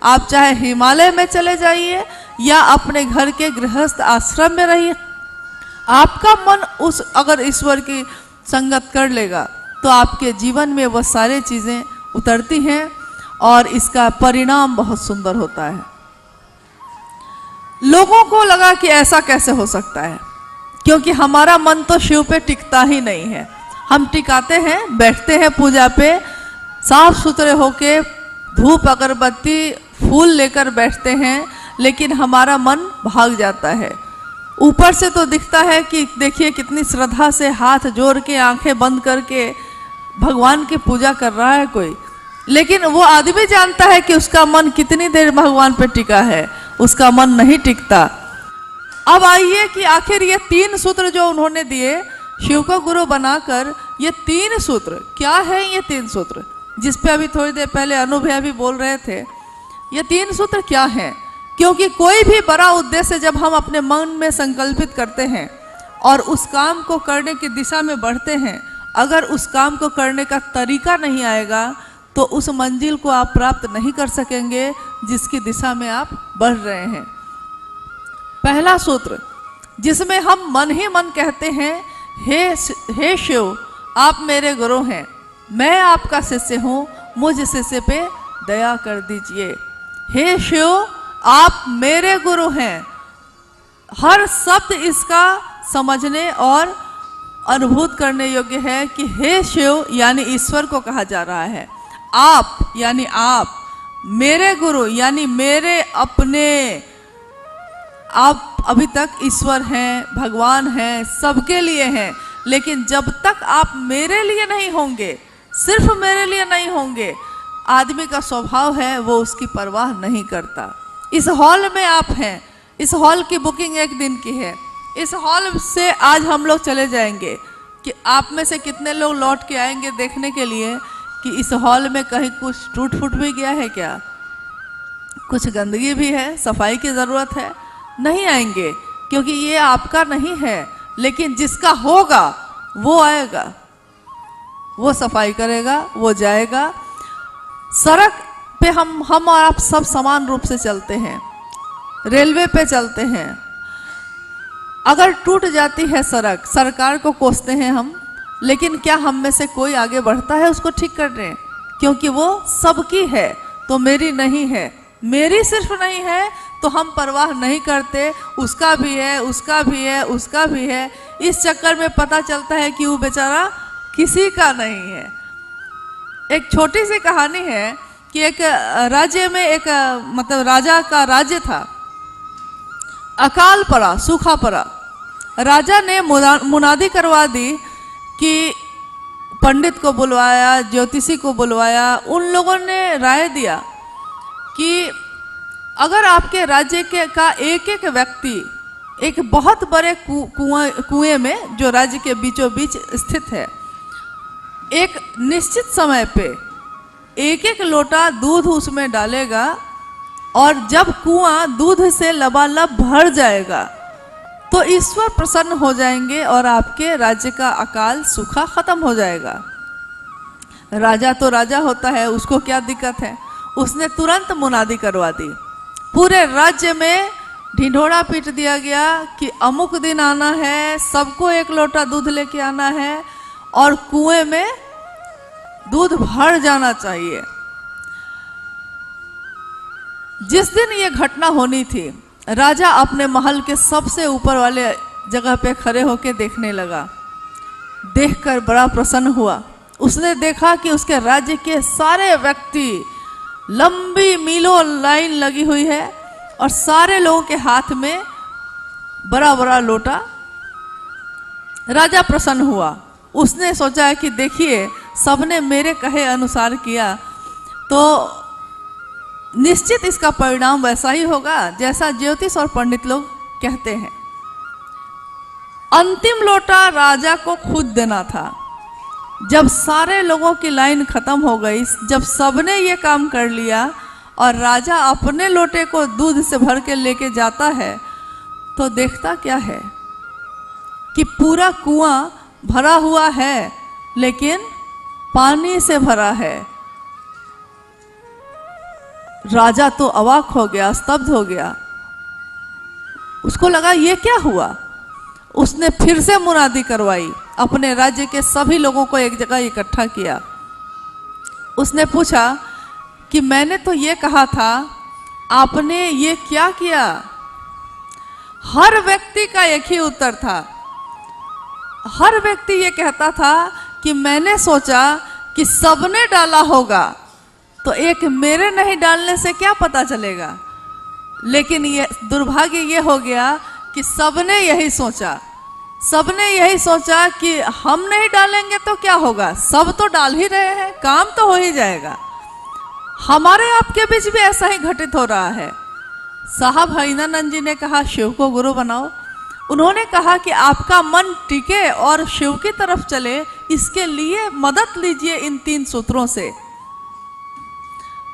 आप चाहे हिमालय में चले जाइए या अपने घर के गृहस्थ आश्रम में रहिए, आपका मन उस अगर ईश्वर की संगत कर लेगा तो आपके जीवन में वह सारी चीज़ें उतरती हैं और इसका परिणाम बहुत सुंदर होता है। लोगों को लगा कि ऐसा कैसे हो सकता है, क्योंकि हमारा मन तो शिव पे टिकता ही नहीं है। हम टिकाते हैं, बैठते हैं पूजा पे, साफ सुथरे होके धूप अगरबत्ती फूल लेकर बैठते हैं, लेकिन हमारा मन भाग जाता है। ऊपर से तो दिखता है कि देखिए कितनी श्रद्धा से हाथ जोड़ के आंखें बंद करके भगवान की पूजा कर रहा है कोई, लेकिन वो आदमी जानता है कि उसका मन कितनी देर भगवान पे टिका है, उसका मन नहीं टिकता। अब आइए कि आखिर ये 3 सूत्र जो उन्होंने दिए शिव को गुरु बनाकर, ये 3 सूत्र क्या है? ये 3 सूत्र जिस पे अभी थोड़ी देर पहले अनुभव भी बोल रहे थे, ये 3 सूत्र क्या हैं? क्योंकि कोई भी बड़ा उद्देश्य जब हम अपने मन में संकल्पित करते हैं और उस काम को करने की दिशा में बढ़ते हैं, अगर उस काम को करने का तरीका नहीं आएगा तो उस मंजिल को आप प्राप्त नहीं कर सकेंगे जिसकी दिशा में आप बढ़ रहे हैं। पहला सूत्र जिसमें हम मन ही मन कहते हैं, हे शिव आप मेरे गुरु हैं, मैं आपका शिष्य हूँ, मुझ शिष्य पे दया कर दीजिए। हे शिव आप मेरे गुरु हैं। हर शब्द इसका समझने और अनुभूत करने योग्य है कि हे शिव यानी ईश्वर को कहा जा रहा है, आप यानी आप, मेरे गुरु यानी मेरे अपने, आप अभी तक ईश्वर हैं, भगवान हैं, सबके लिए हैं, लेकिन जब तक आप मेरे लिए नहीं होंगे, सिर्फ मेरे लिए नहीं होंगे, आदमी का स्वभाव है वो उसकी परवाह नहीं करता। इस हॉल में आप हैं, इस हॉल की बुकिंग 1 दिन की है, इस हॉल से आज हम लोग चले जाएंगे, कि आप में से कितने लोग लौट के आएंगे देखने के लिए कि इस हॉल में कहीं कुछ टूट फूट भी गया है क्या, कुछ गंदगी भी है, सफाई की ज़रूरत है? नहीं आएंगे, क्योंकि ये आपका नहीं है, लेकिन जिसका होगा वो आएगा, वो सफाई करेगा, वो जाएगा। सड़क पे हम और आप सब समान रूप से चलते हैं, रेलवे पे चलते हैं, अगर टूट जाती है सड़क, सरकार को कोसते हैं हम, लेकिन क्या हम में से कोई आगे बढ़ता है उसको ठीक करने? क्योंकि वो सबकी है तो मेरी नहीं है, मेरी सिर्फ नहीं है तो हम परवाह नहीं करते, उसका भी है, उसका भी है, उसका भी है। इस चक्कर में पता चलता है कि वो बेचारा किसी का नहीं है। एक छोटी सी कहानी है कि एक राज्य में एक मतलब राजा का राज्य था, अकाल पड़ा, सूखा पड़ा। राजा ने मुनादी करवा दी कि पंडित को बुलवाया, ज्योतिषी को बुलवाया, उन लोगों ने राय दिया कि अगर आपके राज्य के का एक एक व्यक्ति एक बहुत बड़े कुएं में जो राज्य के बीचों बीच स्थित है, एक निश्चित समय पे एक एक लोटा दूध उसमें डालेगा और जब कुआं दूध से लबालब भर जाएगा तो ईश्वर प्रसन्न हो जाएंगे और आपके राज्य का अकाल सूखा खत्म हो जाएगा। राजा तो राजा होता है, उसको क्या दिक्कत है, उसने तुरंत मुनादी करवा दी। पूरे राज्य में ढिंढोरा पीट दिया गया कि अमुक दिन आना है, सबको 1 लोटा दूध लेके आना है और कुएं में दूध भर जाना चाहिए। जिस दिन ये घटना होनी थी, राजा अपने महल के सबसे ऊपर वाले जगह पे खड़े होकर देखने लगा। देखकर बड़ा प्रसन्न हुआ। उसने देखा कि उसके राज्य के सारे व्यक्ति, लंबी मीलों लाइन लगी हुई है और सारे लोगों के हाथ में बड़ा बड़ा लोटा। राजा प्रसन्न हुआ। उसने सोचा कि देखिए सबने मेरे कहे अनुसार किया तो निश्चित इसका परिणाम वैसा ही होगा जैसा ज्योतिष और पंडित लोग कहते हैं। अंतिम लोटा राजा को खुद देना था। जब सारे लोगों की लाइन खत्म हो गई, जब सबने ये काम कर लिया और राजा अपने लोटे को दूध से भर के लेके जाता है, तो देखता क्या है कि पूरा कुआं भरा हुआ है लेकिन पानी से भरा है। राजा तो अवाक हो गया, स्तब्ध हो गया। उसको लगा ये क्या हुआ। उसने फिर से मुनादी करवाई, अपने राज्य के सभी लोगों को एक जगह इकट्ठा किया। उसने पूछा कि मैंने तो ये कहा था, आपने ये क्या किया। हर व्यक्ति का एक ही उत्तर था। हर व्यक्ति ये कहता था कि मैंने सोचा कि सबने डाला होगा, तो एक मेरे नहीं डालने से क्या पता चलेगा। लेकिन ये दुर्भाग्य ये हो गया कि सबने यही सोचा। सबने यही सोचा कि हम नहीं डालेंगे तो क्या होगा, सब तो डाल ही रहे हैं, काम तो हो ही जाएगा। हमारे आपके बीच भी ऐसा ही घटित हो रहा है। साहब हरिनानंद जी ने कहा शिव को गुरु बनाओ। उन्होंने कहा कि आपका मन टिके और शिव की तरफ चले, इसके लिए मदद लीजिए इन 3 सूत्रों से।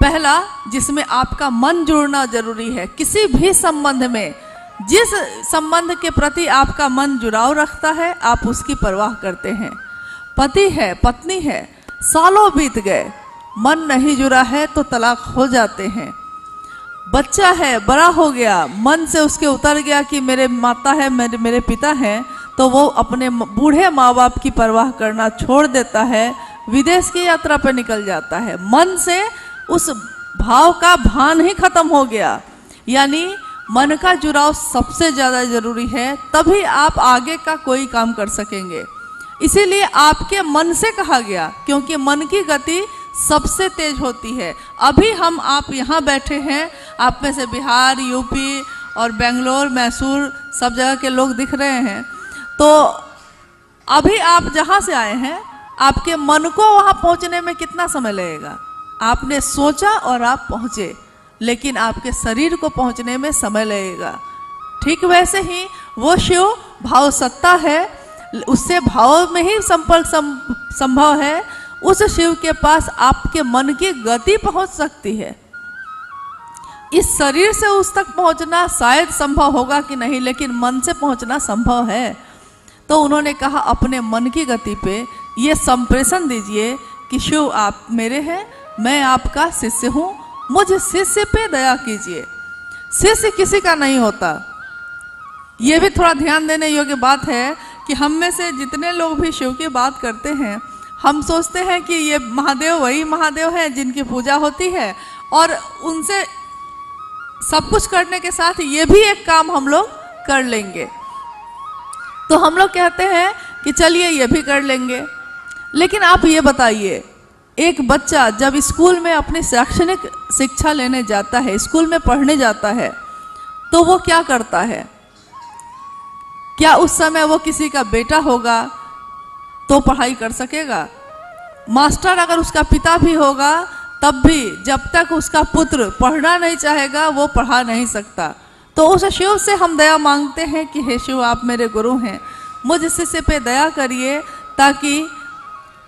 पहला, जिसमें आपका मन जुड़ना जरूरी है। किसी भी संबंध में, जिस संबंध के प्रति आपका मन जुड़ाव रखता है, आप उसकी परवाह करते हैं। पति है, पत्नी है, सालों बीत गए, मन नहीं जुड़ा है तो तलाक हो जाते हैं। बच्चा है, बड़ा हो गया, मन से उसके उतर गया कि मेरे माता है, मेरे पिता हैं, तो वो अपने बूढ़े माँ बाप की परवाह करना छोड़ देता है, विदेश की यात्रा पर निकल जाता है। मन से उस भाव का भान ही खत्म हो गया। यानी मन का जुड़ाव सबसे ज़्यादा जरूरी है, तभी आप आगे का कोई काम कर सकेंगे। इसीलिए आपके मन से कहा गया, क्योंकि मन की गति सबसे तेज होती है। अभी आप यहाँ बैठे हैं, आप में से बिहार, यूपी और बेंगलोर, मैसूर सब जगह के लोग दिख रहे हैं। तो अभी आप जहाँ से आए हैं, आपके मन को वहाँ पहुँचने में कितना समय लगेगा। आपने सोचा और आप पहुँचे, लेकिन आपके शरीर को पहुँचने में समय लगेगा। ठीक वैसे ही वो शिव भाव सत्ता है, उससे भाव में ही संपर्क संभव है। उस शिव के पास आपके मन की गति पहुंच सकती है। इस शरीर से उस तक पहुंचना शायद संभव होगा कि नहीं, लेकिन मन से पहुंचना संभव है। तो उन्होंने कहा अपने मन की गति पे ये संप्रेषण दीजिए कि शिव आप मेरे हैं, मैं आपका शिष्य हूँ, मुझ शिष्य पे दया कीजिए। शिष्य किसी का नहीं होता। ये भी थोड़ा ध्यान देने योग्य बात है कि हम में से जितने लोग भी शिव की बात करते हैं, हम सोचते हैं कि ये महादेव वही महादेव हैं जिनकी पूजा होती है, और उनसे सब कुछ करने के साथ ये भी एक काम हम लोग कर लेंगे। तो हम लोग कहते हैं कि चलिए ये भी कर लेंगे। लेकिन आप ये बताइए, एक बच्चा जब स्कूल में अपनी शैक्षणिक शिक्षा लेने जाता है, स्कूल में पढ़ने जाता है, तो वो क्या करता है। क्या उस समय वो किसी का बेटा होगा तो पढ़ाई कर सकेगा। मास्टर अगर उसका पिता भी होगा, तब भी जब तक उसका पुत्र पढ़ना नहीं चाहेगा, वो पढ़ा नहीं सकता। तो उस शिव से हम दया मांगते हैं कि हे शिव आप मेरे गुरु हैं, मुझ शिष्य पे दया करिए ताकि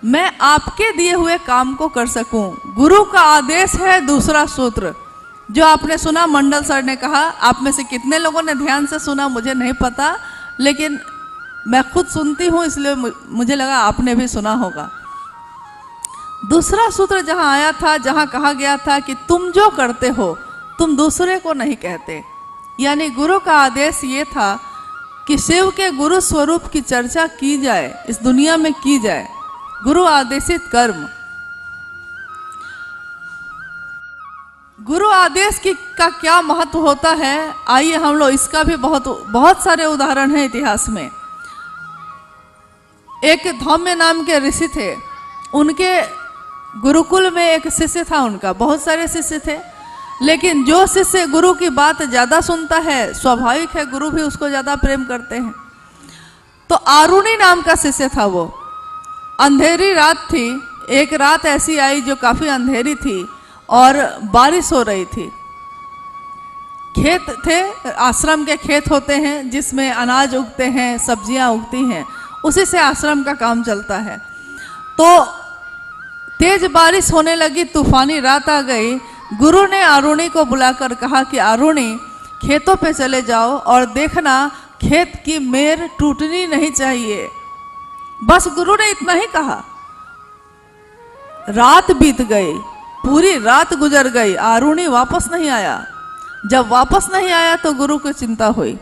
मैं आपके दिए हुए काम को कर सकूं। गुरु का आदेश है दूसरा सूत्र, जो आपने सुना, मंडल सर ने कहा। आप में से कितने लोगों ने ध्यान से सुना मुझे नहीं पता, लेकिन मैं खुद सुनती हूँ, इसलिए मुझे लगा आपने भी सुना होगा। दूसरा सूत्र जहाँ आया था, जहाँ कहा गया था कि तुम जो करते हो तुम दूसरे को नहीं कहते। यानी गुरु का आदेश ये था कि शिव के गुरु स्वरूप की चर्चा की जाए, इस दुनिया में की जाए। गुरु आदेशित कर्म, गुरु आदेश का क्या महत्व होता है, आइए हम लोग इसका भी बहुत सारे उदाहरण हैं इतिहास में। एक धौम्य नाम के ऋषि थे, उनके गुरुकुल में एक शिष्य था, उनका बहुत सारे शिष्य थे, लेकिन जो शिष्य गुरु की बात ज़्यादा सुनता है, स्वाभाविक है गुरु भी उसको ज़्यादा प्रेम करते हैं। तो आरुणी नाम का शिष्य था वो। अंधेरी रात थी, एक रात ऐसी आई जो काफ़ी अंधेरी थी और बारिश हो रही थी। खेत थे, आश्रम के खेत होते हैं जिसमें अनाज उगते हैं, सब्जियां उगती हैं, उसी से आश्रम का काम चलता है। तो तेज बारिश होने लगी, तूफानी रात आ गई। गुरु ने आरुणी को बुलाकर कहा कि आरुणी खेतों पे चले जाओ और देखना खेत की मेर टूटनी नहीं चाहिए। बस गुरु ने इतना ही कहा। रात बीत गई, पूरी रात गुजर गई, आरुणि वापस नहीं आया। जब वापस नहीं आया तो गुरु को चिंता हुई,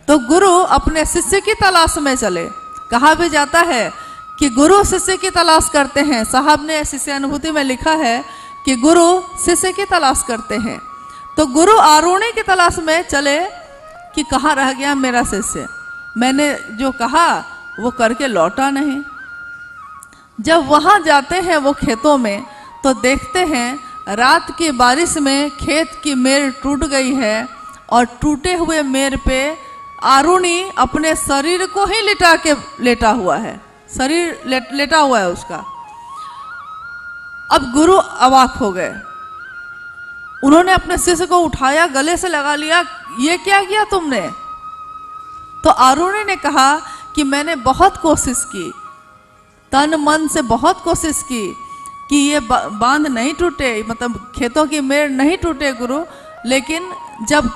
तो गुरु अपने शिष्य की तलाश में चले। कहा भी जाता है कि गुरु शिष्य की तलाश करते हैं। साहब ने शिष्यानुभूति में लिखा है कि गुरु शिष्य की तलाश करते हैं। तो गुरु आरुणि की तलाश में चले कि कहाँ रह गया मेरा शिष्य, मैंने जो कहा वो करके लौटा नहीं। जब वहाँ जाते हैं वो खेतों में, तो देखते हैं रात की बारिश में खेत की मेड़ टूट गई है और टूटे हुए मेड़ पे आरुणि अपने शरीर को ही लेटा हुआ है, शरीर लेटा हुआ है उसका। अब गुरु अवाक हो गए, उन्होंने अपने शिष्य को उठाया, गले से लगा लिया, ये क्या किया तुमने? तो आरुणि ने कहा कि मैंने बहुत कोशिश की, तन मन से बहुत कोशिश की कि ये बांध नहीं टूटे, मतलब खेतों की मेड़ नहीं टूटे गुरु, लेकिन जब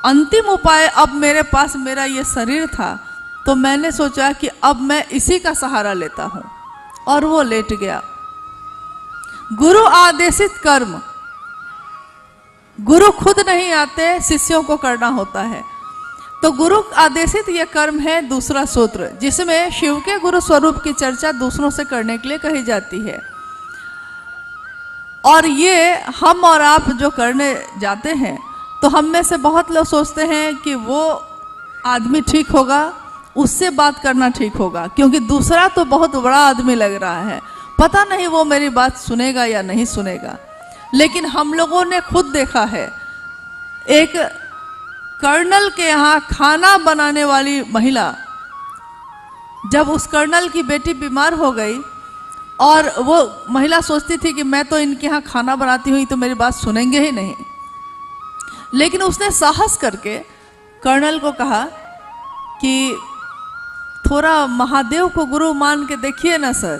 अंतिम उपाय अब मेरे पास मेरा ये शरीर था तो मैंने सोचा कि अब मैं इसी का सहारा लेता हूँ, और वो लेट गया। गुरु आदेशित कर्म, गुरु खुद नहीं आते, शिष्यों को करना होता है। तो गुरु आदेशित ये कर्म है दूसरा सूत्र, जिसमें शिव के गुरु स्वरूप की चर्चा दूसरों से करने के लिए कही जाती है। और ये हम और आप जो करने जाते हैं, तो हम में से बहुत लोग सोचते हैं कि वो आदमी ठीक होगा, उससे बात करना ठीक होगा, क्योंकि दूसरा तो बहुत बड़ा आदमी लग रहा है, पता नहीं वो मेरी बात सुनेगा या नहीं सुनेगा। लेकिन हम लोगों ने खुद देखा है, एक कर्नल के यहाँ खाना बनाने वाली महिला, जब उस कर्नल की बेटी बीमार हो गई और वो महिला सोचती थी कि मैं तो इनके यहाँ खाना बनाती हुई तो मेरी बात सुनेंगे ही नहीं, लेकिन उसने साहस करके कर्नल को कहा कि थोड़ा महादेव को गुरु मान के देखिए ना सर,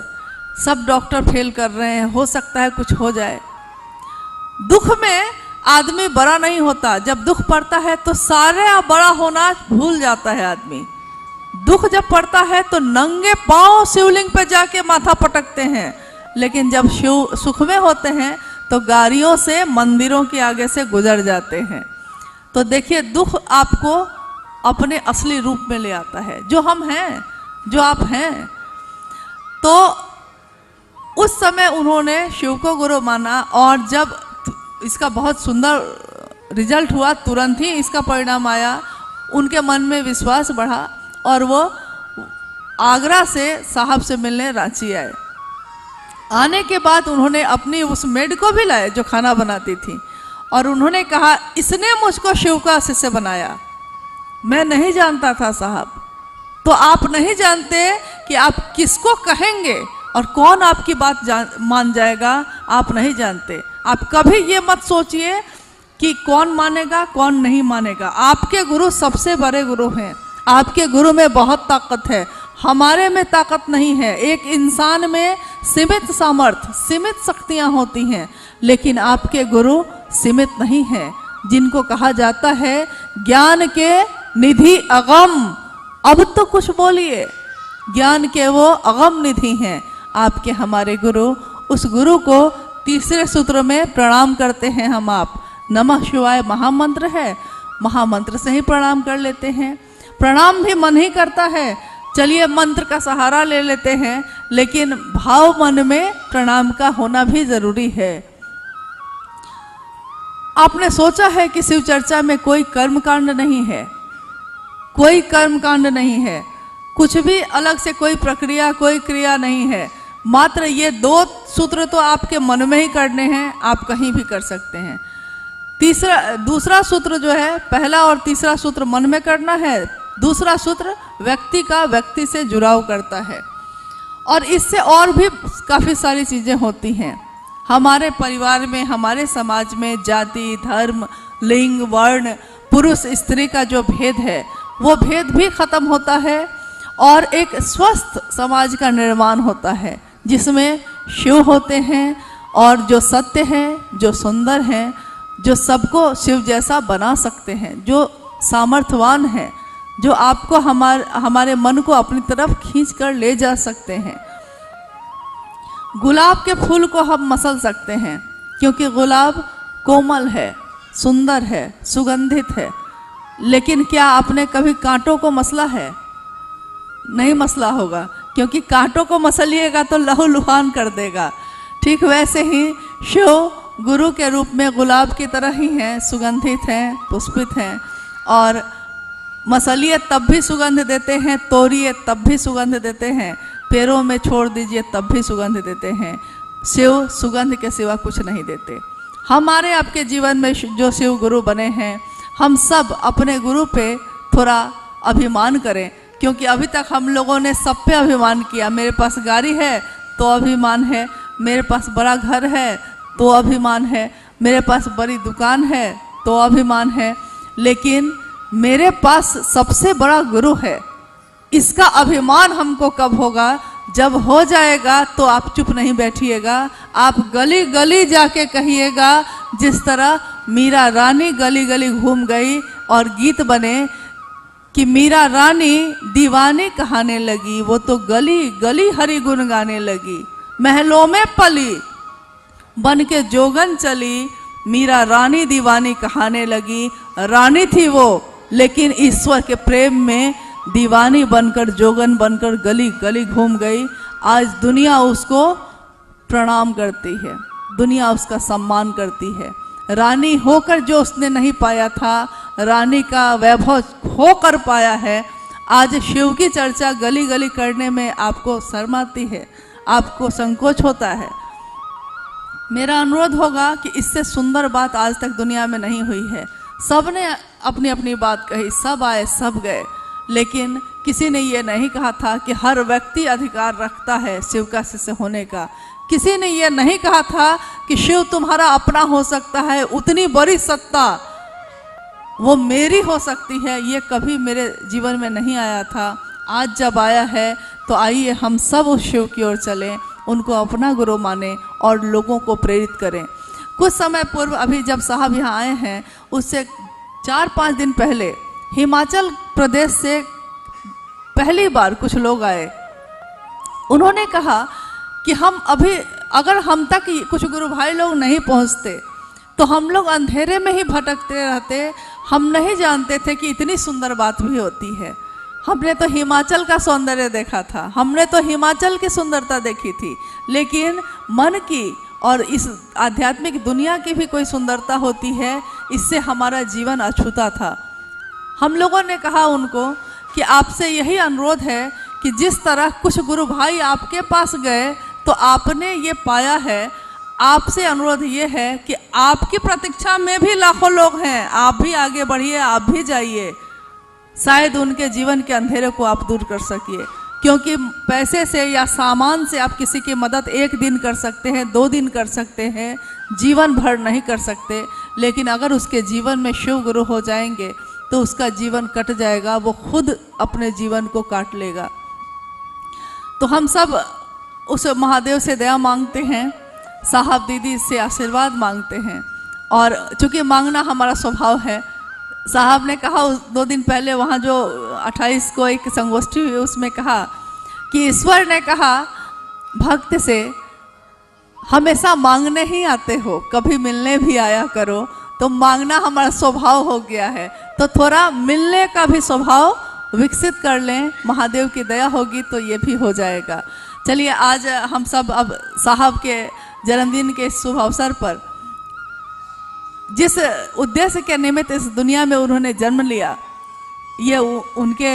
सब डॉक्टर फेल कर रहे हैं, हो सकता है कुछ हो जाए। दुख में आदमी बड़ा नहीं होता, जब दुख पड़ता है तो सारे बड़ा होना भूल जाता है आदमी। दुख जब पड़ता है तो नंगे पांव शिवलिंग पे जाके माथा पटकते हैं, लेकिन जब शिव सुख में होते हैं तो गाड़ियों से मंदिरों के आगे से गुजर जाते हैं। तो देखिए, दुख आपको अपने असली रूप में ले आता है, जो हम हैं, जो आप हैं। तो उस समय उन्होंने शिव को गुरु माना, और जब इसका बहुत सुंदर रिजल्ट हुआ, तुरंत ही इसका परिणाम आया, उनके मन में विश्वास बढ़ा और वो आगरा से साहब से मिलने रांची आए। आने के बाद उन्होंने अपनी उस मेड को भी लाए जो खाना बनाती थी, और उन्होंने कहा इसने मुझको शिव का शिष्य बनाया, मैं नहीं जानता था साहब। तो आप नहीं जानते कि आप किसको कहेंगे और कौन आपकी बात मान जाएगा, आप नहीं जानते। आप कभी ये मत सोचिए कि कौन मानेगा कौन नहीं मानेगा। आपके गुरु सबसे बड़े गुरु हैं, आपके गुरु में बहुत ताकत है, हमारे में ताकत नहीं है। एक इंसान में सीमित सामर्थ्य, सीमित शक्तियाँ होती हैं, लेकिन आपके गुरु सीमित नहीं हैं, जिनको कहा जाता है ज्ञान के निधि अगम। अब तो कुछ बोलिए, ज्ञान के वो अगम निधि हैं आपके हमारे गुरु। उस गुरु को तीसरे सूत्र में प्रणाम करते हैं हम आप। नमः शिवाय महामंत्र है, महामंत्र से ही प्रणाम कर लेते हैं। प्रणाम भी मन ही करता है, चलिए मंत्र का सहारा ले लेते हैं, लेकिन भाव मन में प्रणाम का होना भी जरूरी है। आपने सोचा है कि शिव चर्चा में कोई कर्मकांड नहीं है, कोई कर्मकांड नहीं है, कुछ भी अलग से कोई प्रक्रिया, कोई क्रिया नहीं है। मात्र ये दो सूत्र तो आपके मन में ही करने हैं, आप कहीं भी कर सकते हैं। दूसरा सूत्र जो है, पहला और तीसरा सूत्र मन में करना है, दूसरा सूत्र व्यक्ति का व्यक्ति से जुड़ाव करता है। और इससे और भी काफ़ी सारी चीज़ें होती हैं। हमारे परिवार में, हमारे समाज में जाति, धर्म, लिंग, वर्ण, पुरुष स्त्री का जो भेद है, वो भेद भी खत्म होता है और एक स्वस्थ समाज का निर्माण होता है, जिसमें शिव होते हैं और जो सत्य हैं, जो सुंदर हैं, जो सबको शिव जैसा बना सकते हैं, जो सामर्थ्यवान हैं, जो आपको हमारे मन को अपनी तरफ खींच कर ले जा सकते हैं। गुलाब के फूल को हम मसल सकते हैं, क्योंकि गुलाब कोमल है, सुंदर है, सुगंधित है। लेकिन क्या आपने कभी कांटों को मसला है? नहीं मसला होगा, क्योंकि कांटों को मसलिएगा तो लहूलुहान कर देगा। ठीक वैसे ही शिव गुरु के रूप में गुलाब की तरह ही हैं, सुगंधित हैं, पुष्पित हैं। और मसलिए तब भी सुगंध देते हैं, तोड़िए तब भी सुगंध देते हैं, पैरों में छोड़ दीजिए तब भी सुगंध देते हैं। शिव सुगंध के सिवा कुछ नहीं देते। हमारे आपके जीवन में जो शिव गुरु बने हैं, हम सब अपने गुरु पे थोड़ा अभिमान करें, क्योंकि अभी तक हम लोगों ने सब पे अभिमान किया। मेरे पास गाड़ी है तो अभिमान है, मेरे पास बड़ा घर है तो अभिमान है, मेरे पास बड़ी दुकान है तो अभिमान है। लेकिन मेरे पास सबसे बड़ा गुरु है, इसका अभिमान हमको कब होगा? जब हो जाएगा तो आप चुप नहीं बैठिएगा, आप गली गली जाके कहिएगा, जिस तरह मीरा रानी गली गली घूम गई और गीत बने कि मीरा रानी दीवानी कहाने लगी, वो तो गली गली हरि गुण गाने लगी। महलों में पली बन के जोगन चली, मीरा रानी दीवानी कहाने लगी। रानी थी वो, लेकिन ईश्वर के प्रेम में दीवानी बनकर, जोगन बनकर गली गली घूम गई। आज दुनिया उसको प्रणाम करती है, दुनिया उसका सम्मान करती है। रानी होकर जो उसने नहीं पाया था, रानी का वैभव होकर पाया है। आज शिव की चर्चा गली गली करने में आपको शर्म आती है, आपको संकोच होता है। मेरा अनुरोध होगा कि इससे सुंदर बात आज तक दुनिया में नहीं हुई है। सब ने अपनी अपनी बात कही, सब आए सब गए, लेकिन किसी ने ये नहीं कहा था कि हर व्यक्ति अधिकार रखता है शिव का शिष्य होने का। किसी ने ये नहीं कहा था कि शिव तुम्हारा अपना हो सकता है, उतनी बड़ी सत्ता वो मेरी हो सकती है। ये कभी मेरे जीवन में नहीं आया था। आज जब आया है तो आइए हम सब उस शिव की ओर चलें, उनको अपना गुरु माने और लोगों को प्रेरित करें। कुछ समय पूर्व अभी जब साहब यहाँ आए हैं, उससे 4-5 दिन पहले हिमाचल प्रदेश से पहली बार कुछ लोग आए। उन्होंने कहा कि हम अभी अगर हम तक कुछ गुरु भाई लोग नहीं पहुँचते तो हम लोग अंधेरे में ही भटकते रहते। हम नहीं जानते थे कि इतनी सुंदर बात भी होती है। हमने तो हिमाचल का सौंदर्य देखा था, हमने तो हिमाचल की सुंदरता देखी थी, लेकिन मन की और इस आध्यात्मिक दुनिया की भी कोई सुंदरता होती है, इससे हमारा जीवन अछूता था। हम लोगों ने कहा उनको कि आपसे यही अनुरोध है कि जिस तरह कुछ गुरु भाई आपके पास गए तो आपने ये पाया है, आपसे अनुरोध ये है कि आपकी प्रतीक्षा में भी लाखों लोग हैं, आप भी आगे बढ़िए, आप भी जाइए। शायद उनके जीवन के अंधेरे को आप दूर कर सकिए, क्योंकि पैसे से या सामान से आप किसी की मदद 1 दिन कर सकते हैं, 2 दिन कर सकते हैं, जीवन भर नहीं कर सकते। लेकिन अगर उसके जीवन में शिव गुरु हो जाएंगे तो उसका जीवन कट जाएगा, वो खुद अपने जीवन को काट लेगा। तो हम सब उस महादेव से दया मांगते हैं, साहब दीदी से आशीर्वाद मांगते हैं, और चूँकि मांगना हमारा स्वभाव है। साहब ने कहा 2 दिन पहले वहाँ जो 28 को एक संगोष्ठी हुई, उसमें कहा कि ईश्वर ने कहा भक्त से हमेशा मांगने ही आते हो, कभी मिलने भी आया करो। तो मांगना हमारा स्वभाव हो गया है, तो थोड़ा मिलने का भी स्वभाव विकसित कर लें, महादेव की दया होगी तो ये भी हो जाएगा। चलिए आज हम सब अब साहब के जन्मदिन के शुभ अवसर पर, जिस उद्देश्य के निमित्त इस दुनिया में उन्होंने जन्म लिया, ये उनके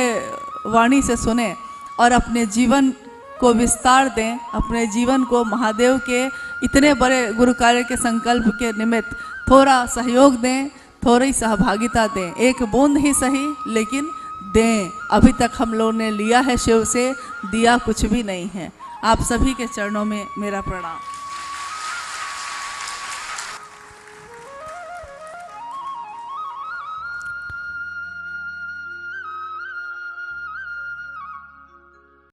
वाणी से सुने और अपने जीवन को विस्तार दें, अपने जीवन को महादेव के इतने बड़े गुरु कार्य के संकल्प के निमित्त थोड़ा सहयोग दें, थोड़ी सहभागिता दें। एक बूंद ही सही, लेकिन दें। अभी तक हम लोगों ने लिया है शिव से, दिया कुछ भी नहीं है। आप सभी के चरणों में मेरा प्रणाम।